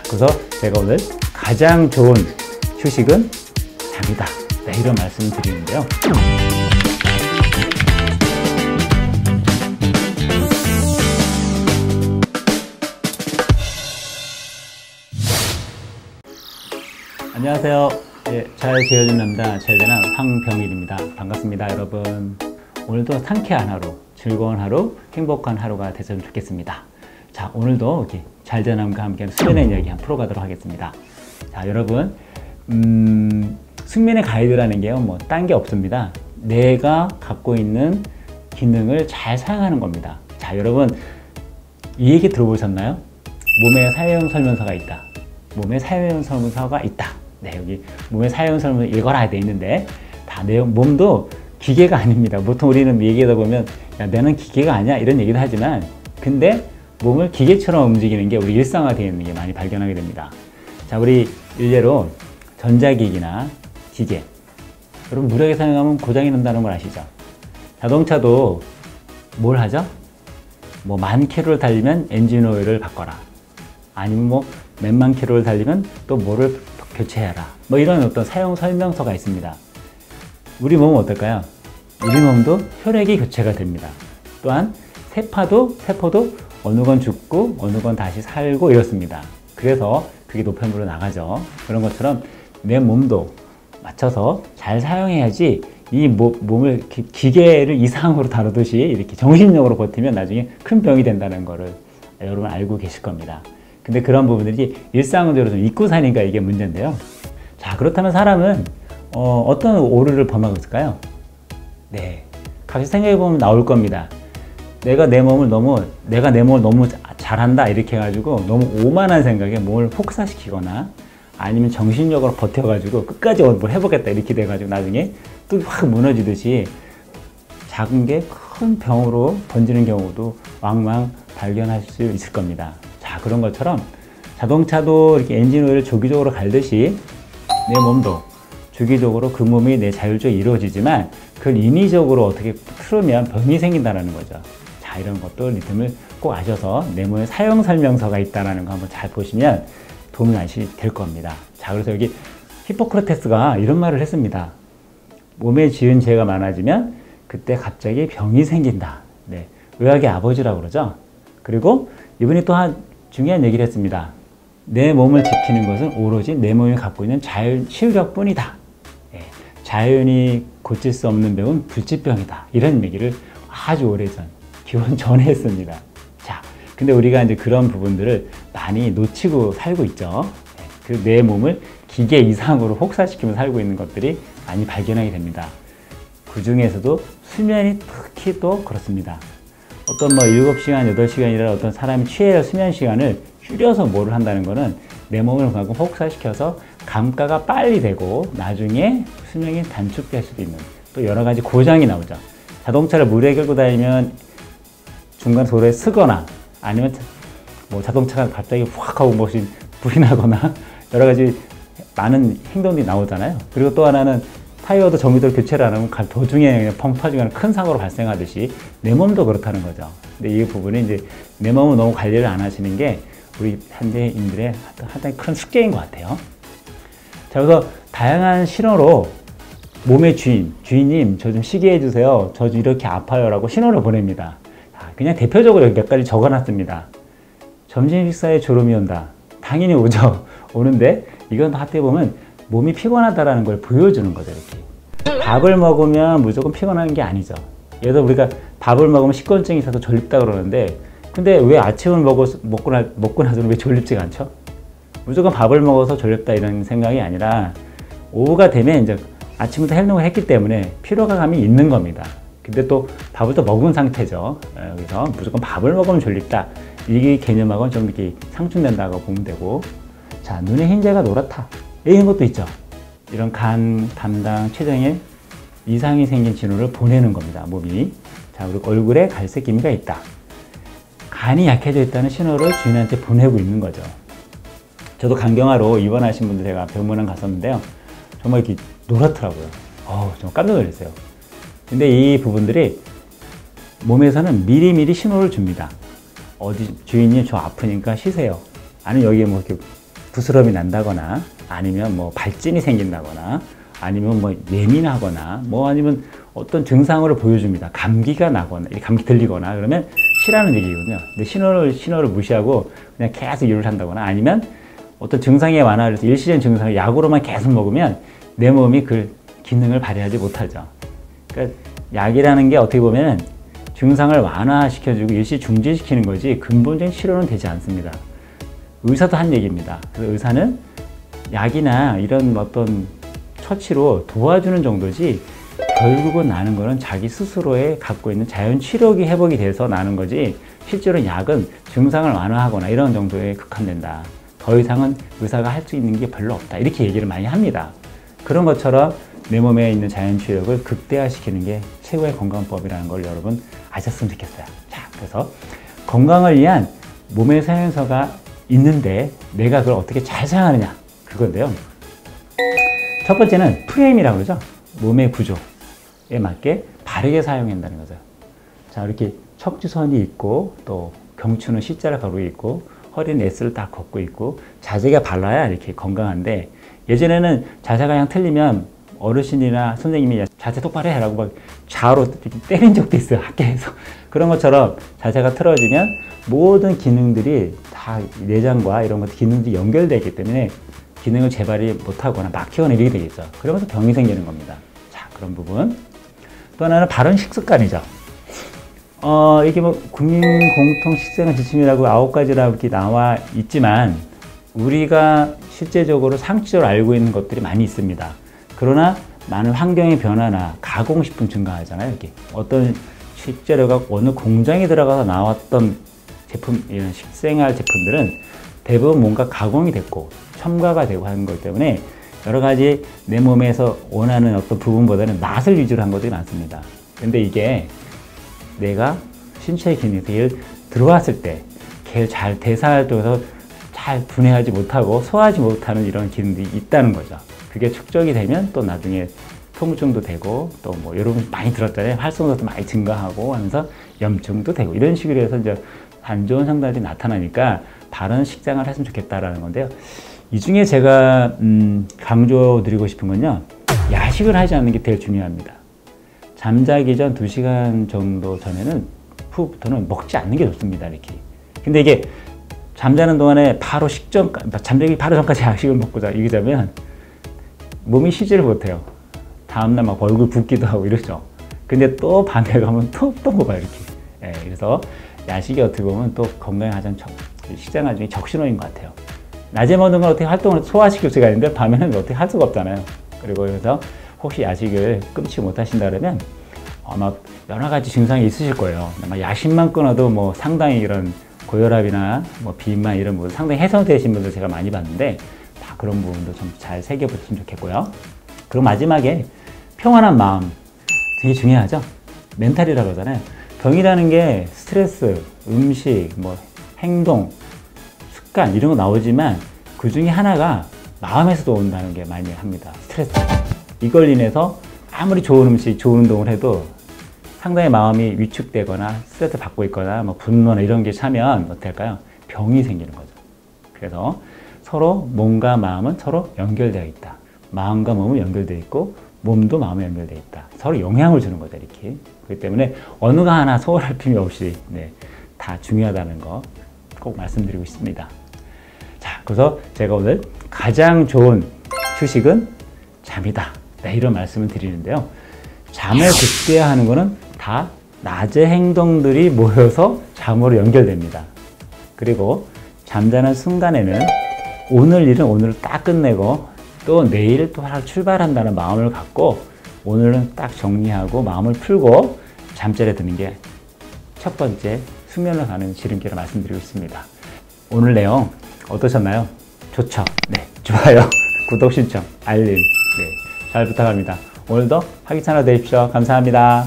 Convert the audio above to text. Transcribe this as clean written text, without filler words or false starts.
그래서 제가 오늘 가장 좋은 휴식은 잠이다. 네, 이런 말씀을 드리는데요. 안녕하세요. 잘 지어진 남자 제대남 황병일입니다. 반갑습니다, 여러분. 오늘도 상쾌한 하루, 즐거운 하루, 행복한 하루가 됐으면 좋겠습니다. 자, 오늘도 이렇게 잘자남과 함께 수면의 이야기 한번 풀어가도록 하겠습니다. 자, 여러분, 숙면의 가이드라는 게요, 뭐 딴 게 없습니다. 내가 갖고 있는 기능을 잘 사용하는 겁니다. 자, 여러분, 이 얘기 들어보셨나요? 몸에 사용 설명서가 있다. 몸에 사용 설명서가 있다. 네, 여기 몸에 사용 설명서 읽어라 돼 있는데, 다 내용, 몸도 기계가 아닙니다. 보통 우리는 얘기하다 보면, 야, 나는 기계가 아니야, 이런 얘기도 하지만, 근데 몸을 기계처럼 움직이는 게 우리 일상화되어 있는 게 많이 발견하게 됩니다. 자, 우리 일례로 전자기기나 기계, 여러분 무리하게 사용하면 고장이 난다는 걸 아시죠? 자동차도 뭘 하죠? 뭐 10,000km를 달리면 엔진 오일을 바꿔라, 아니면 뭐 몇만 킬로를 달리면 또 뭐를 교체해라, 뭐 이런 어떤 사용 설명서가 있습니다. 우리 몸은 어떨까요? 우리 몸도 혈액이 교체가 됩니다. 또한 세포도 어느 건 죽고 어느 건 다시 살고 이렇습니다. 그래서 그게 노폐물로 나가죠. 그런 것처럼 내 몸도 맞춰서 잘 사용해야지 이 몸을 기계를 이상으로 다루듯이 이렇게 정신력으로 버티면 나중에 큰 병이 된다는 거를 여러분 알고 계실 겁니다. 근데 그런 부분들이 일상적으로 좀 잊고 사니까 이게 문제인데요. 자, 그렇다면 사람은 어떤 오류를 범하고 있을까요? 네, 각자 생각해보면 나올 겁니다. 내가 내 몸을 너무 잘한다 이렇게 해가지고 너무 오만한 생각에 몸을 혹사시키거나, 아니면 정신력으로 버텨가지고 끝까지 뭘 해보겠다 이렇게 돼가지고 나중에 또 확 무너지듯이 작은 게 큰 병으로 번지는 경우도 왕왕 발견할 수 있을 겁니다. 자, 그런 것처럼 자동차도 이렇게 엔진 오일을 주기적으로 갈듯이 내 몸도 주기적으로 그 몸이 내 자율적으로 이루어지지만 그걸 인위적으로 어떻게 틀으면 병이 생긴다는 거죠. 자, 이런 것도 리듬을 꼭 아셔서 내 몸에 사용 설명서가 있다는 거 한번 잘 보시면 도움이 많이 될 겁니다. 자, 그래서 여기 히포크라테스가 이런 말을 했습니다. 몸에 지은 죄가 많아지면 그때 갑자기 병이 생긴다. 네, 의학의 아버지라고 그러죠. 그리고 이분이 또 한 중요한 얘기를 했습니다. 내 몸을 지키는 것은 오로지 내 몸이 갖고 있는 자연 실력뿐이다. 네, 자연이 고칠 수 없는 병은 불치병이다. 이런 얘기를 아주 오래전, 기원 전에 했습니다. 자, 근데 우리가 이제 그런 부분들을 많이 놓치고 살고 있죠. 그 내 몸을 기계 이상으로 혹사시키며 살고 있는 것들이 많이 발견하게 됩니다. 그 중에서도 수면이 특히 또 그렇습니다. 어떤 뭐 7시간, 8시간이라 어떤 사람이 취해야 수면 시간을 줄여서 뭐를 한다는 거는 내 몸을 그만큼 혹사시켜서 감가가 빨리 되고 나중에 수명이 단축될 수도 있는 또 여러 가지 고장이 나오죠. 자동차를 물에 끌고 다니면 중간 도로에 쓰거나, 아니면 뭐 자동차가 갑자기 확 하고 무슨 불이 나거나 여러 가지 많은 행동들이 나오잖아요. 그리고 또 하나는 타이어도 정기적으로 교체를 안 하면 도중에 그냥 펑 터지거나 큰 사고로 발생하듯이 내 몸도 그렇다는 거죠. 근데 이 부분이 이제 내 몸을 너무 관리를 안 하시는 게 우리 현대인들의 상당히 큰 숙제인 것 같아요. 자, 그래서 다양한 신호로 몸의 주인님 저 좀 쉬게 해주세요, 저 좀 이렇게 아파요 라고 신호를 보냅니다. 그냥 대표적으로 몇 가지 적어놨습니다. 점심 식사에 졸음이 온다. 당연히 오죠. 오는데 이건 하때 보면 몸이 피곤하다는 걸 보여주는 거죠. 이렇게 밥을 먹으면 무조건 피곤한 게 아니죠. 예를 들어 우리가 밥을 먹으면 식곤증이 있어서 졸립다 그러는데, 근데 왜 아침을 먹고 나서는 왜 졸립지가 않죠? 무조건 밥을 먹어서 졸립다 이런 생각이 아니라 오후가 되면 이제 아침부터 행동을 했기 때문에 피로감이 있는 겁니다. 근데 또 밥을 또 먹은 상태죠. 여기서 무조건 밥을 먹으면 졸립다, 이 개념하고는 좀 이렇게 상충된다고 보면 되고, 자, 눈의 흰자가 노랗다 이런 것도 있죠. 이런 간, 담당, 췌장에 이상이 생긴 신호를 보내는 겁니다, 몸이. 자, 그리고 얼굴에 갈색 기미가 있다. 간이 약해져 있다는 신호를 주인한테 보내고 있는 거죠. 저도 간경화로 입원하신 분들 제가 병원에 갔었는데요. 정말 이렇게 노랗더라고요. 정말 깜짝 놀랐어요. 근데 이 부분들이 몸에서는 미리미리 신호를 줍니다. 주인님 저 아프니까 쉬세요. 아니면 여기에 뭐 이렇게 부스럼이 난다거나 아니면 뭐 발진이 생긴다거나 아니면 뭐 예민하거나 뭐 아니면 어떤 증상을 보여줍니다. 감기가 나거나 감기 들리거나 그러면 쉬라는 얘기거든요. 근데 신호를 무시하고 그냥 계속 일을 한다거나 아니면 어떤 증상의 완화를 해서 일시적인 증상을 약으로만 계속 먹으면 내 몸이 그 기능을 발휘하지 못하죠. 그러니까 약이라는 게 어떻게 보면 증상을 완화시켜주고 일시 중지시키는 거지 근본적인 치료는 되지 않습니다. 의사도 한 얘기입니다. 그래서 의사는 약이나 이런 어떤 처치로 도와주는 정도지 결국은 나는 거는 자기 스스로에 갖고 있는 자연 치료기 회복이 돼서 나는 거지 실제로 약은 증상을 완화하거나 이런 정도에 국한된다. 더 이상은 의사가 할 수 있는 게 별로 없다. 이렇게 얘기를 많이 합니다. 그런 것처럼 내 몸에 있는 자연 치료력을 극대화시키는 게 최고의 건강법이라는 걸 여러분 아셨으면 좋겠어요. 자, 그래서 건강을 위한 몸의 사용서가 있는데 내가 그걸 어떻게 잘 사용하느냐 그건데요. 첫 번째는 프레임이라고 그러죠. 몸의 구조에 맞게 바르게 사용한다는 거죠. 자, 이렇게 척추선이 있고 또 경추는 C자를 가지고 있고 허리는 S를 딱 걷고 있고 자세가 발라야 이렇게 건강한데 예전에는 자세가 그냥 틀리면 어르신이나 선생님이 자세 똑바로 해라고 막 좌우로 이렇게 때린 적도 있어요. 학교에서. 그런 것처럼 자세가 틀어지면 모든 기능들이 다 내장과 이런 것들 기능들이 연결되어 있기 때문에 기능을 재발이 못하거나 막히거나 이렇게 되겠죠. 그러면서 병이 생기는 겁니다. 자, 그런 부분. 또 하나는 바른 식습관이죠. 이게 뭐 국민 공통 식생활 지침이라고 9가지라고 이렇게 나와 있지만 우리가 실제적으로 상식적으로 알고 있는 것들이 많이 있습니다. 그러나 많은 환경의 변화나 가공식품 증가하잖아요. 이렇게 어떤 식재료가 어느 공장에 들어가서 나왔던 제품, 이런 식생활 제품들은 대부분 뭔가 가공이 됐고 첨가가 되고 하는 것 때문에 여러 가지 내 몸에서 원하는 어떤 부분보다는 맛을 위주로 한 것들이 많습니다. 근데 이게 내가 신체의 기능이 들어왔을 때 걔를 잘 대사활동에서 잘 분해하지 못하고 소화하지 못하는 이런 기능들이 있다는 거죠. 그게 축적이 되면 또 나중에 통증도 되고 또 뭐 여러분 많이 들었잖아요. 활성도도 많이 증가하고 하면서 염증도 되고 이런 식으로 해서 이제 안 좋은 상담들이 나타나니까 바른 식생활을 했으면 좋겠다라는 건데요. 이 중에 제가 강조드리고 싶은 건요. 야식을 하지 않는 게 제일 중요합니다. 잠자기 전 2시간 정도 전에는 후부터는 먹지 않는 게 좋습니다. 이렇게. 근데 이게 잠자는 동안에 바로 잠자기 바로 전까지 야식을 먹고 이기자면 몸이 쉬지를 못해요. 다음날 막 얼굴 붓기도 하고 이러죠. 근데 또 밤에 가면 또 먹어요. 이렇게. 예, 그래서 야식이 어떻게 보면 또 건강에 가장 식생활 중에 적신호인 것 같아요. 낮에 먹는 건 어떻게 활동을 소화시킬 수가 있는데 밤에는 어떻게 할 수가 없잖아요. 그리고 그래서 혹시 야식을 끊지 못하신다 그러면 아마 여러 가지 증상이 있으실 거예요. 아마 야식만 끊어도 뭐 상당히 이런 고혈압이나 뭐 비만 이런 부분 상당히 해소되신 분들 제가 많이 봤는데 다 그런 부분도 좀 잘 새겨보셨으면 좋겠고요. 그리고 마지막에 평안한 마음 되게 중요하죠. 멘탈이라고 하잖아요. 병이라는 게 스트레스, 음식, 뭐 행동, 습관 이런 거 나오지만 그 중에 하나가 마음에서도 온다는 게 많이 합니다. 스트레스. 이걸 인해서 아무리 좋은 음식, 좋은 운동을 해도 상당히 마음이 위축되거나 스트레스 받고 있거나 뭐 분노나 이런 게 차면 어떻게 할까요? 병이 생기는 거죠. 그래서 서로 몸과 마음은 서로 연결되어 있다. 마음과 몸은 연결되어 있고 몸도 마음에 연결되어 있다. 서로 영향을 주는 거죠. 이렇게. 그렇기 때문에 어느가 하나 소홀할 필요 없이 다 중요하다는 거 꼭 말씀드리고 싶습니다. 자, 그래서 제가 오늘 가장 좋은 휴식은 잠이다. 이런 말씀을 드리는데요. 잠을 극대화하는 거는 다 낮의 행동들이 모여서 잠으로 연결됩니다. 그리고 잠자는 순간에는 오늘 일은 오늘 딱 끝내고 또 내일 또 하루 출발한다는 마음을 갖고 오늘은 딱 정리하고 마음을 풀고 잠자리에 드는 게 첫 번째 수면을 가는 지름길을 말씀드리고 있습니다. 오늘 내용 어떠셨나요? 좋죠? 네, 좋아요, 구독, 신청, 알림 잘 부탁합니다. 오늘도 활기찬 하루 되십시오. 감사합니다.